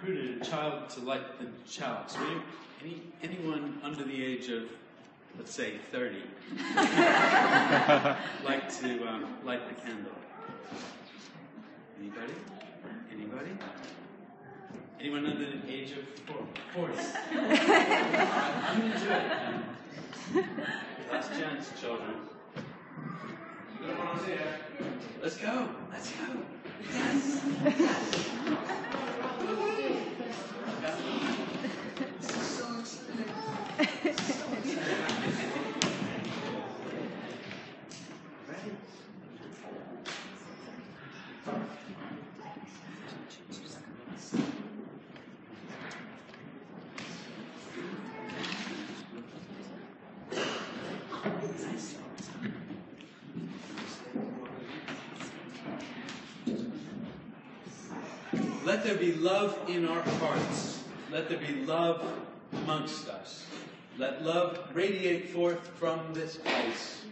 recruited a child to light the chalice. Anyone under the age of, let's say, 30, like to light the candle? Anybody? Anybody? Anyone under the age of 40? I'm going to do it. Last chance, children. Let's go. Let's go. Yes. Yes. This is so exciting. So exciting. Ready? Let there be love in our hearts. Let there be love amongst us. Let love radiate forth from this place,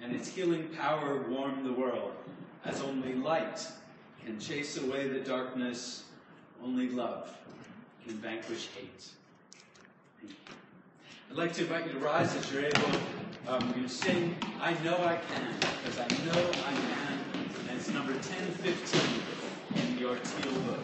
and its healing power warm the world, as only light can chase away the darkness, only love can vanquish hate. I'd like to invite you to rise as you're able. We're going to sing I Know I Can, because I know I can, and it's number 1015 in your teal book.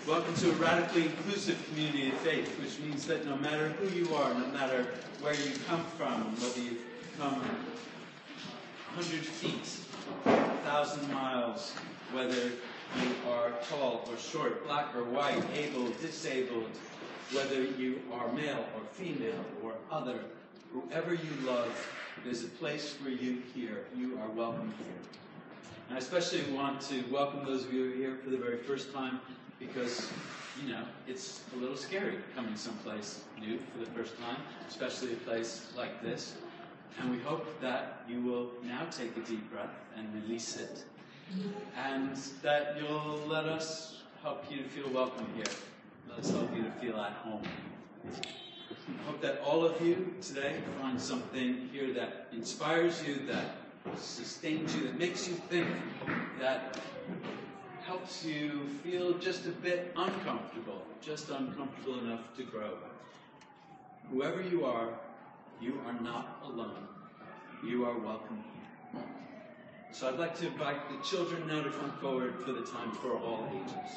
Welcome to a radically inclusive community of faith, which means that no matter who you are, no matter where you come from, whether you've come 100 feet, 1,000 miles, whether you are tall or short, black or white, able, disabled, whether you are male or female or other, whoever you love, there's a place for you here. You are welcome here. And I especially want to welcome those of you who are here for the very first time, because, you know, it's a little scary coming someplace new for the first time, especially a place like this. And we hope that you will now take a deep breath and release it. And that you'll let us help you to feel welcome here. Let us help you to feel at home. I hope that all of you today find something here that inspires you, that sustains you, that makes you think, that helps you feel just a bit uncomfortable, just uncomfortable enough to grow. Whoever you are not alone. You are welcome here. So I'd like to invite the children now to come forward for the time for all ages.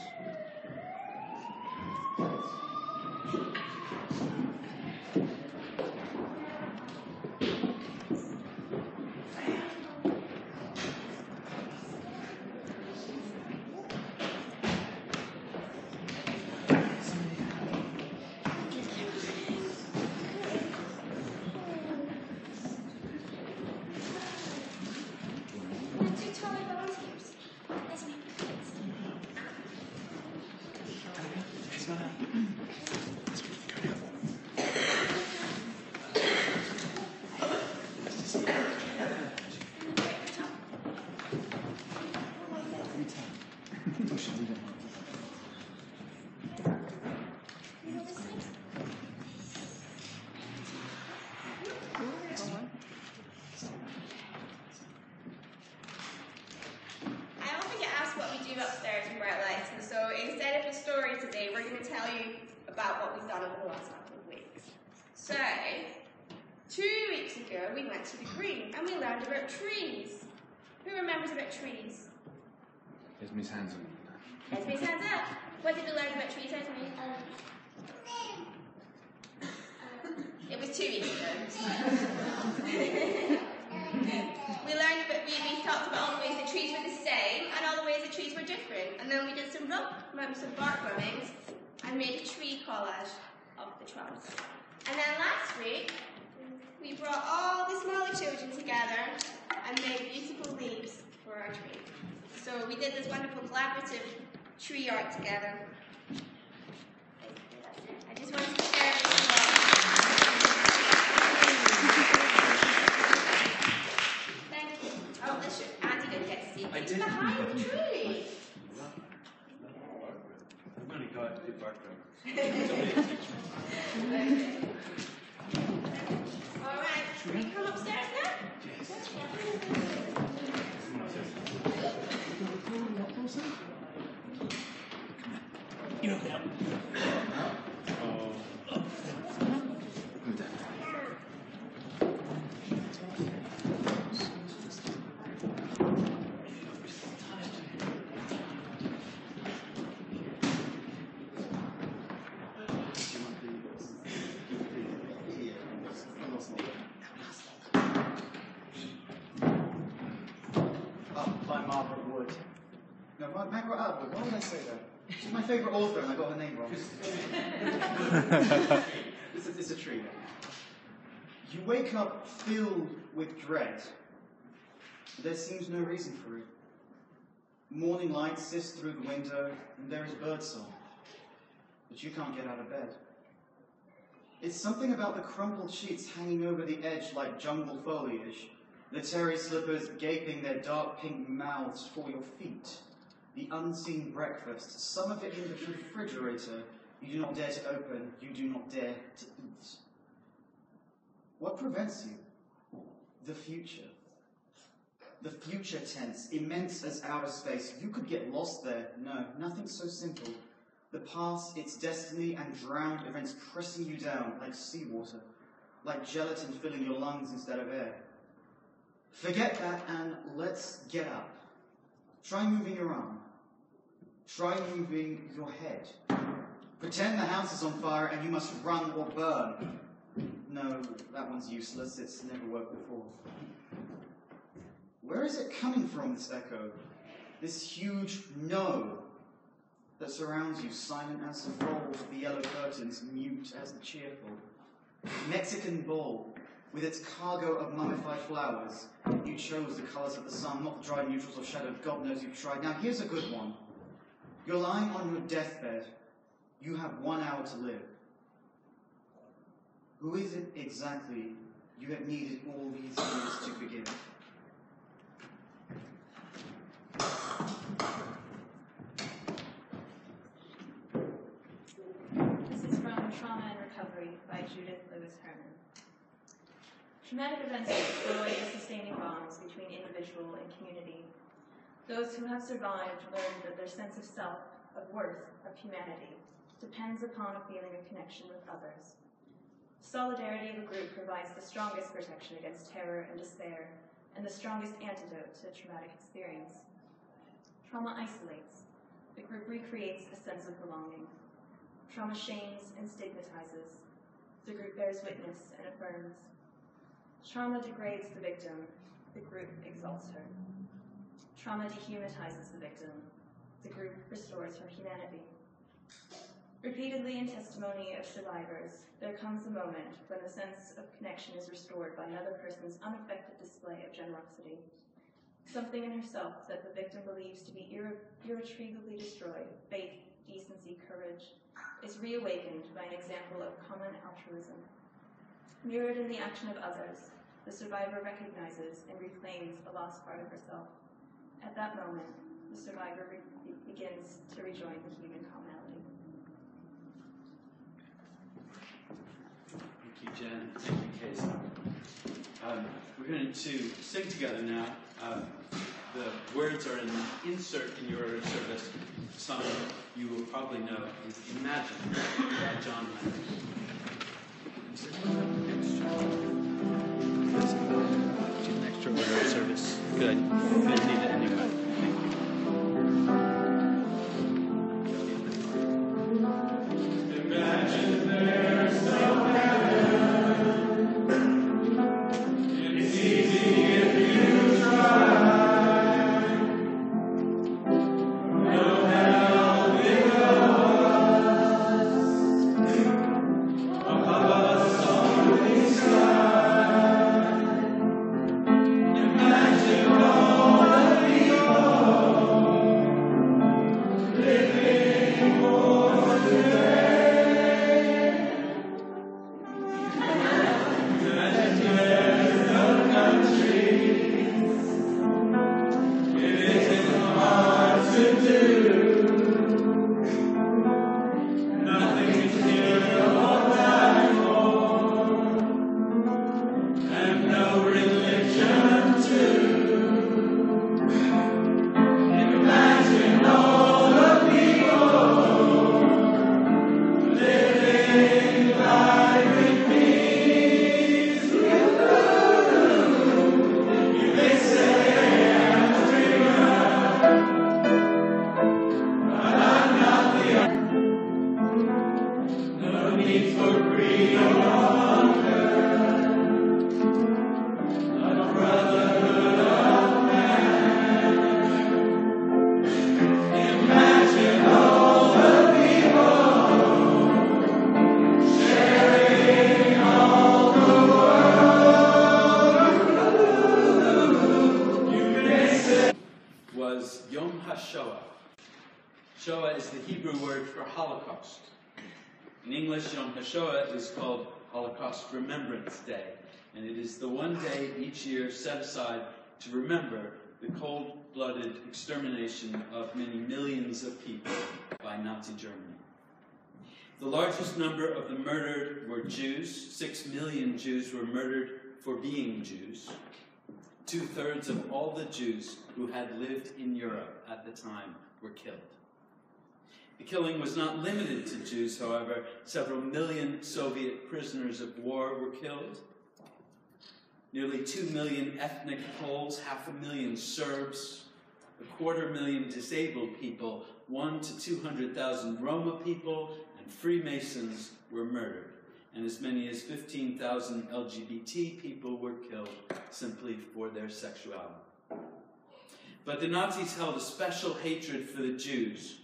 Upstairs in Bright Lights, and so instead of a story today, we're going to tell you about what we've done over the last couple of weeks. So, 2 weeks ago we went to the green and we learned about trees. Who remembers about trees? Esme's hands up. Esme's hands up. What did we learn about trees, Esme? It was 2 weeks ago. We learned about, we talked about all the ways the trees were the same and all the ways the trees were different. And then we did some bark rubbings and made a tree collage of the trunks. And then last week, we brought all the smaller children together and made beautiful leaves for our tree. So we did this wonderful collaborative tree art together. I just wanted to share this with you. Oh, listen, Andy didn't get to see. It's behind the tree. I'm going to go out and do bark rubbing. Okay. All right, can we come upstairs now? Yes. You know that. Margaret Atwood, why did I say that? She's my favourite author and I got her name wrong. It's a tree. You wake up filled with dread. There seems no reason for it. Morning light sifts through the window and there is birdsong. But you can't get out of bed. It's something about the crumpled sheets hanging over the edge like jungle foliage, the terry slippers gaping their dark pink mouths for your feet. The unseen breakfast, some of it in the refrigerator, you do not dare to open, you do not dare to eat. What prevents you? The future. The future tense, immense as outer space. You could get lost there. No, nothing so simple. The past, its destiny, and drowned events pressing you down like seawater, like gelatin filling your lungs instead of air. Forget that and let's get up. Try moving your arm. Try moving your head. Pretend the house is on fire and you must run or burn. No, that one's useless. It's never worked before. Where is it coming from, this echo? This huge no that surrounds you, silent as the folds of the yellow curtains, mute as the cheerful. Mexican bowl, with its cargo of mummified flowers. You chose the colours of the sun, not the dry neutrals or shadow. God knows you've tried. Now here's a good one. You're lying on your deathbed. You have 1 hour to live. Who is it exactly you have needed all these years to forgive? by Judith Lewis Herman. Traumatic events destroy the sustaining bonds between individual and community. Those who have survived learn that their sense of self, of worth, of humanity, depends upon a feeling of connection with others. Solidarity of a group provides the strongest protection against terror and despair, and the strongest antidote to traumatic experience. Trauma isolates. The group recreates a sense of belonging. Trauma shames and stigmatizes. The group bears witness and affirms. Trauma degrades the victim. The group exalts her. Trauma dehumanizes the victim. The group restores her humanity. Repeatedly in testimony of survivors, there comes a moment when the sense of connection is restored by another person's unaffected display of generosity. Something in herself that the victim believes to be irretrievably destroyed, faith, decency, courage, is reawakened by an example of common altruism. Mirrored in the action of others, the survivor recognizes and reclaims a lost part of herself. At that moment, the survivor begins to rejoin the human commonality. Thank you, Jen. Thank you, Casey. We're going to sing together now. The words are an insert in your service. The song you will probably know is Imagine by John Lennon. She's an extra order of service. Good. Good. Need it anyway. Imagine there's no heaven. It's easy if you try. No hell below us. Above us on the sky. Imagine all the people living for today. Imagine there's no countries. It isn't hard to do. Nothing to kill or die for, and no religion too. Imagine all the people living life in peace. You may say I'm a dreamer, but I'm not the only. No need for greed or hunger. A brotherhood of man. Imagine all the people sharing all the world. You may say was Yom HaShoah. Shoah is the Hebrew word for Holocaust. In English, Yom HaShoah is called Holocaust Remembrance Day, and it is the one day each year set aside to remember the cold-blooded extermination of many millions of people by Nazi Germany. The largest number of the murdered were Jews. 6 million Jews were murdered for being Jews. 2/3 of all the Jews who had lived in Europe at the time were killed. The killing was not limited to Jews, however. Several million Soviet prisoners of war were killed. Nearly 2 million ethnic Poles, 500,000 Serbs, 250,000 disabled people, 100,000 to 200,000 Roma people, and Freemasons were murdered. And as many as 15,000 LGBT people were killed simply for their sexuality. But the Nazis held a special hatred for the Jews,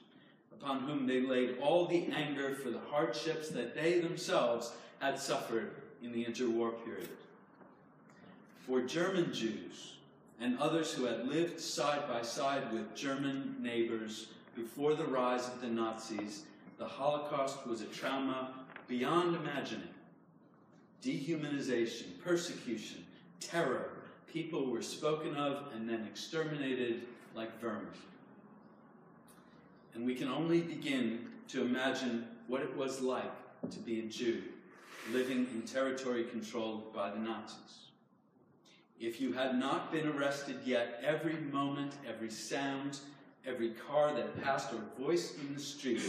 upon whom they laid all the anger for the hardships that they themselves had suffered in the interwar period. For German Jews and others who had lived side by side with German neighbors before the rise of the Nazis, the Holocaust was a trauma beyond imagining. Dehumanization, persecution, terror, people were spoken of and then exterminated like vermin. And we can only begin to imagine what it was like to be a Jew living in territory controlled by the Nazis. If you had not been arrested yet, every moment, every sound, every car that passed or voice in the street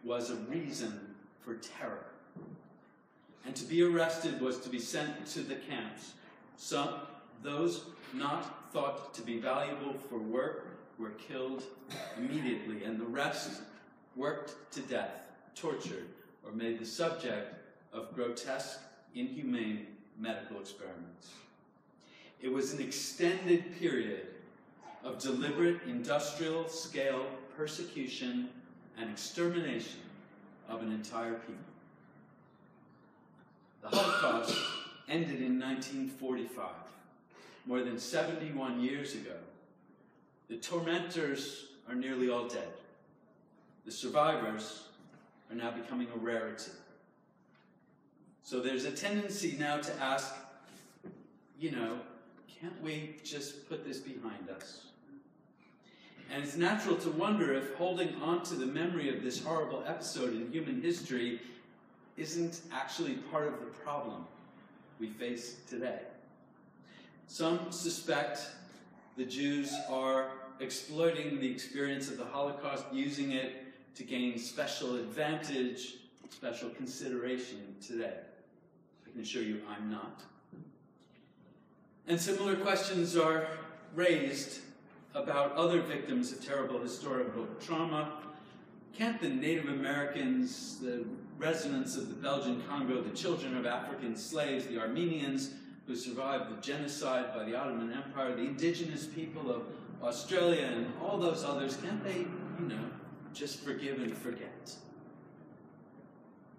was a reason for terror. And to be arrested was to be sent to the camps. Those not thought to be valuable for work were killed immediately, and the rest worked to death, tortured, or made the subject of grotesque, inhumane medical experiments. It was an extended period of deliberate industrial-scale persecution and extermination of an entire people. The Holocaust ended in 1945, more than 71 years ago. The tormentors are nearly all dead. The survivors are now becoming a rarity. So there's a tendency now to ask, can't we just put this behind us? And it's natural to wonder if holding on to the memory of this horrible episode in human history isn't actually part of the problem we face today. Some suspect the Jews are exploiting the experience of the Holocaust, using it to gain special advantage, special consideration today. I can assure you I'm not. And similar questions are raised about other victims of terrible historical trauma. Can't the Native Americans, the residents of the Belgian Congo, the children of African slaves, the Armenians who survived the genocide by the Ottoman Empire, the indigenous people of Australia, and all those others, can't they, just forgive and forget?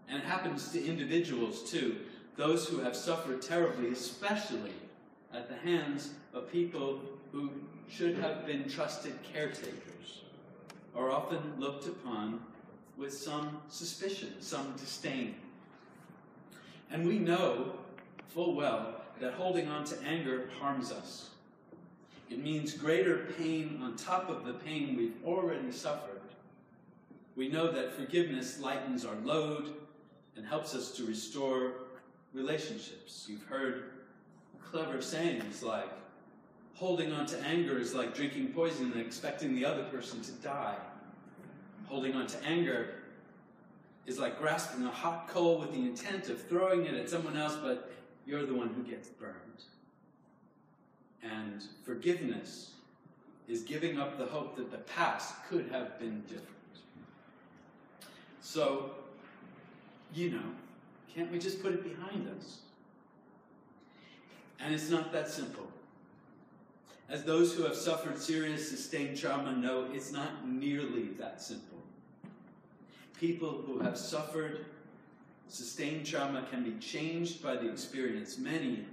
And it happens to individuals too, those who have suffered terribly, especially at the hands of people who should have been trusted caretakers, are often looked upon with some suspicion, some disdain. And we know full well that holding on to anger harms us. It means greater pain on top of the pain we've already suffered. We know that forgiveness lightens our load and helps us to restore relationships. You've heard clever sayings like, holding on to anger is like drinking poison and expecting the other person to die. Holding on to anger is like grasping a hot coal with the intent of throwing it at someone else, but you're the one who gets burned. And forgiveness is giving up the hope that the past could have been different. So, can't we just put it behind us? And it's not that simple. As those who have suffered serious sustained trauma know, it's not nearly that simple. People who have suffered sustained trauma can be changed by the experience. Many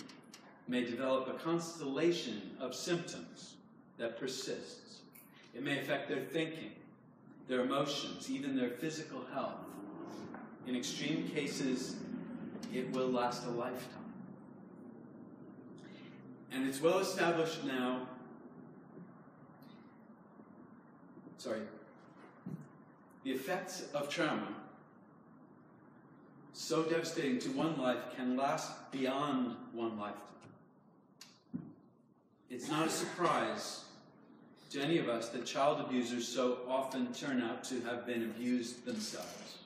may develop a constellation of symptoms that persists. It may affect their thinking, their emotions, even their physical health. In extreme cases, it will last a lifetime. And it's well established now, the effects of trauma, so devastating to one life, can last beyond one lifetime. It's not a surprise to any of us that child abusers so often turn out to have been abused themselves.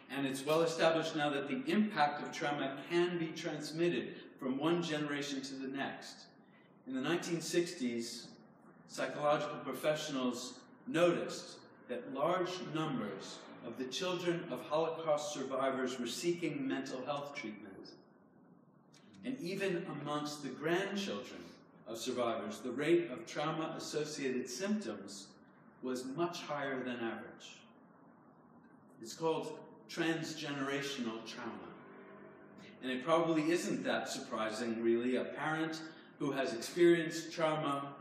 And it's well established now that the impact of trauma can be transmitted from one generation to the next. In the 1960s, psychological professionals noticed that large numbers of the children of Holocaust survivors were seeking mental health treatment. And even amongst the grandchildren of survivors, the rate of trauma-associated symptoms was much higher than average. It's called transgenerational trauma. And it probably isn't that surprising, really. A parent who has experienced trauma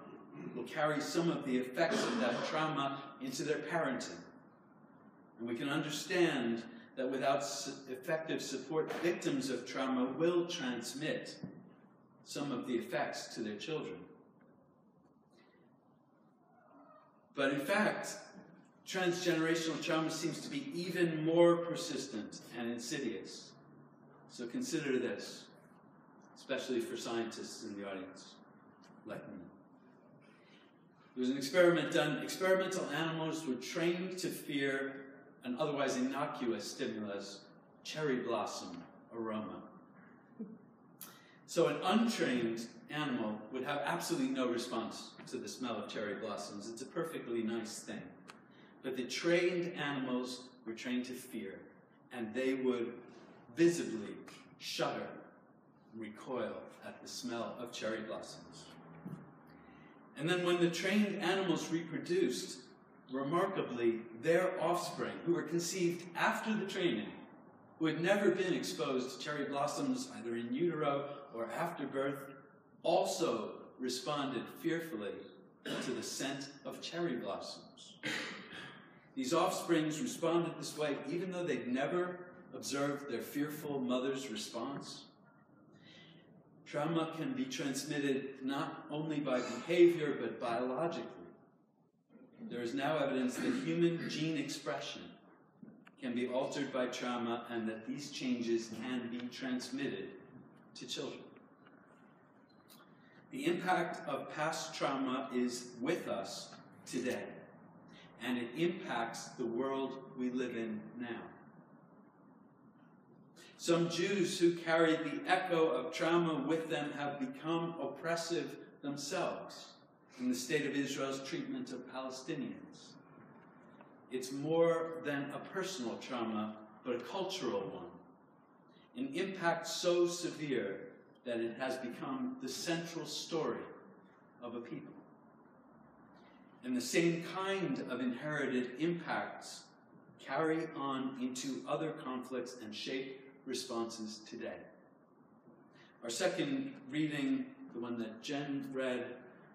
will carry some of the effects of that trauma into their parenting. And we can understand that without effective support, victims of trauma will transmit some of the effects to their children. But in fact, transgenerational trauma seems to be even more persistent and insidious. So consider this, especially for scientists in the audience, like me. There was an experiment done. Experimental animals were trained to fear an otherwise innocuous stimulus, cherry blossom aroma. So an untrained animal would have absolutely no response to the smell of cherry blossoms. It's a perfectly nice thing. But the trained animals were trained to fear, and they would visibly shudder, recoil at the smell of cherry blossoms. And then when the trained animals reproduced, remarkably, their offspring, who were conceived after the training, who had never been exposed to cherry blossoms either in utero or after birth, also responded fearfully to the scent of cherry blossoms. These offsprings responded this way even though they'd never observed their fearful mother's response. Trauma can be transmitted not only by behavior, but biologically. There is now evidence that human gene expression can be altered by trauma and that these changes can be transmitted to children. The impact of past trauma is with us today, and it impacts the world we live in now. Some Jews who carried the echo of trauma with them have become oppressive themselves in the state of Israel's treatment of Palestinians. It's more than a personal trauma, but a cultural one. An impact so severe that it has become the central story of a people. And the same kind of inherited impacts carry on into other conflicts and shape responses today. Our second reading, the one that Jen read,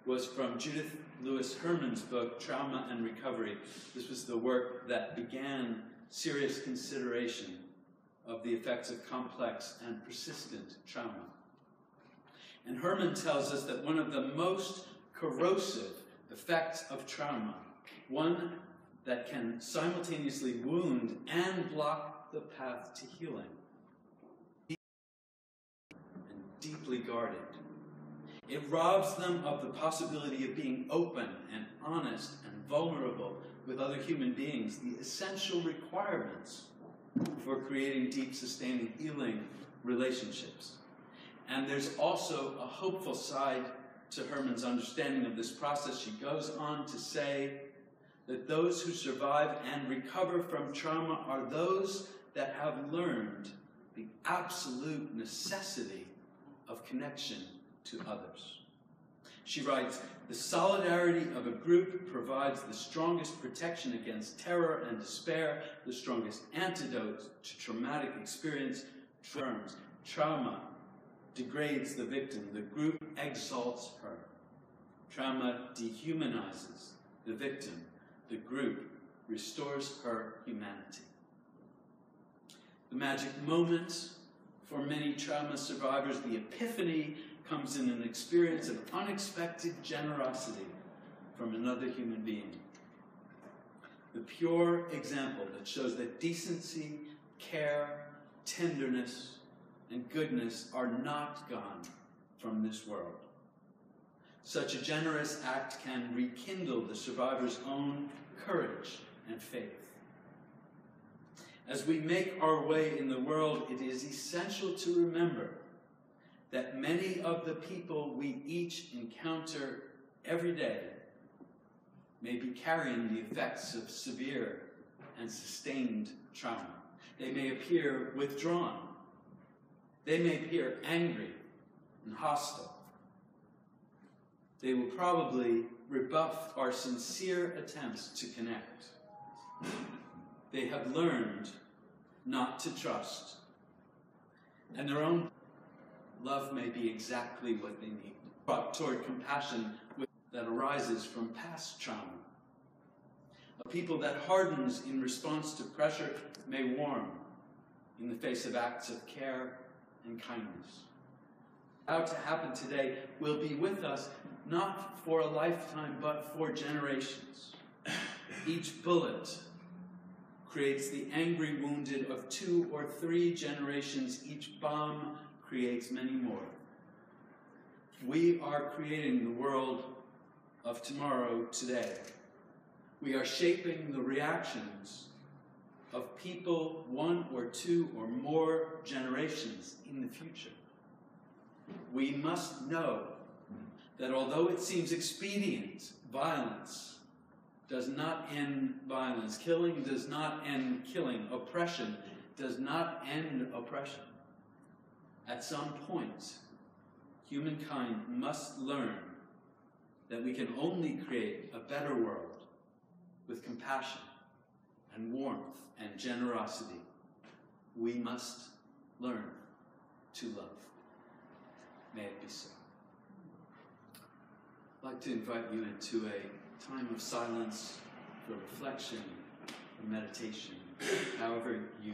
was from Judith Lewis Herman's book, Trauma and Recovery. This was the work that began serious consideration of the effects of complex and persistent trauma. And Herman tells us that one of the most corrosive effects of trauma, one that can simultaneously wound and block the path to healing, and deeply guarded. It robs them of the possibility of being open and honest and vulnerable with other human beings, the essential requirements for creating deep, sustaining, healing relationships. And there's also a hopeful side to Herman's understanding of this process. She goes on to say that those who survive and recover from trauma are those that have learned the absolute necessity of connection to others. She writes, "The solidarity of a group provides the strongest protection against terror and despair, the strongest antidote to traumatic experience. Trauma degrades the victim. The group exalts her. Trauma dehumanizes the victim. The group restores her humanity." The magic moment for many trauma survivors, the epiphany, comes in an experience of unexpected generosity from another human being. The pure example that shows that decency, care, tenderness, and goodness are not gone from this world. Such a generous act can rekindle the survivor's own courage and faith. As we make our way in the world, it is essential to remember that many of the people we each encounter every day may be carrying the effects of severe and sustained trauma. They may appear withdrawn. They may appear angry and hostile. They will probably rebuff our sincere attempts to connect. They have learned not to trust, and their own love may be exactly what they need. Brought toward compassion that arises from past trauma. A people that hardens in response to pressure may warm in the face of acts of care and kindness. How to happen today will be with us not for a lifetime, but for generations. Each bullet creates the angry wounded of 2 or 3 generations. Each bomb creates many more. We are creating the world of tomorrow today. We are shaping the reactions of people 1 or 2 or more generations in the future. We must know that although it seems expedient, violence does not end violence. Killing does not end killing. Oppression does not end oppression. At some point, humankind must learn that we can only create a better world with compassion and warmth and generosity. We must learn to love. May it be so. I'd like to invite you into a time of silence for reflection, for meditation, however you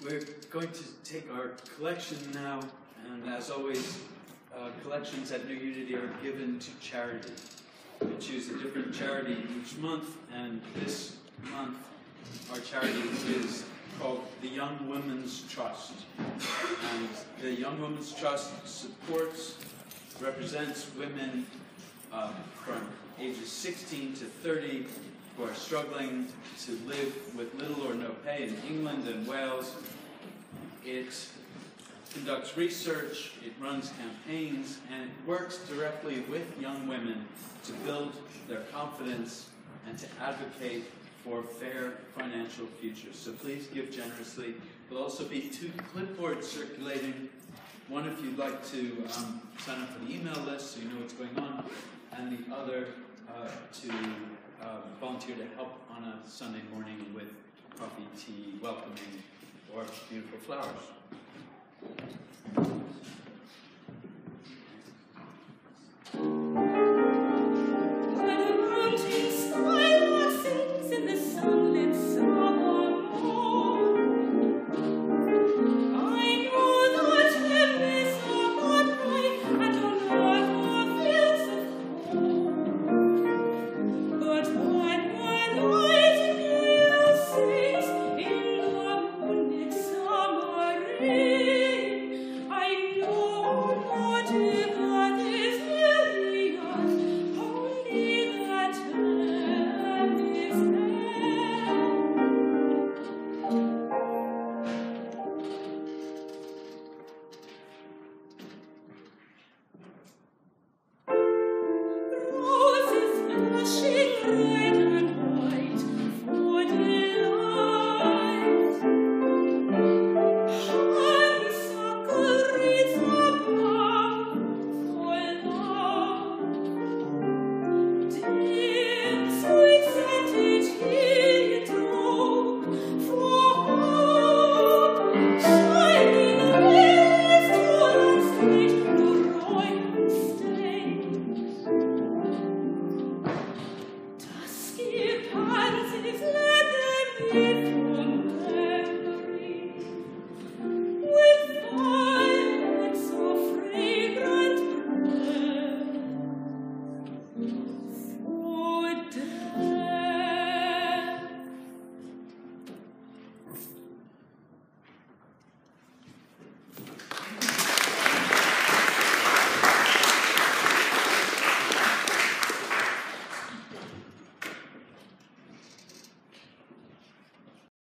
We're going to take our collection now, and as always, collections at New Unity are given to charity. We choose a different charity each month, and this month our charity is called the Young Women's Trust. And the Young Women's Trust represents women from ages 16 to 30 who are struggling to live with little or no pay in England and Wales. It conducts research, it runs campaigns, and it works directly with young women to build their confidence and to advocate for fair financial futures. So please give generously. There'll also be 2 clipboards circulating. One if you'd like to sign up for the email list so you know what's going on, and the other to volunteer to help on a Sunday morning with coffee, tea, welcoming, or beautiful flowers.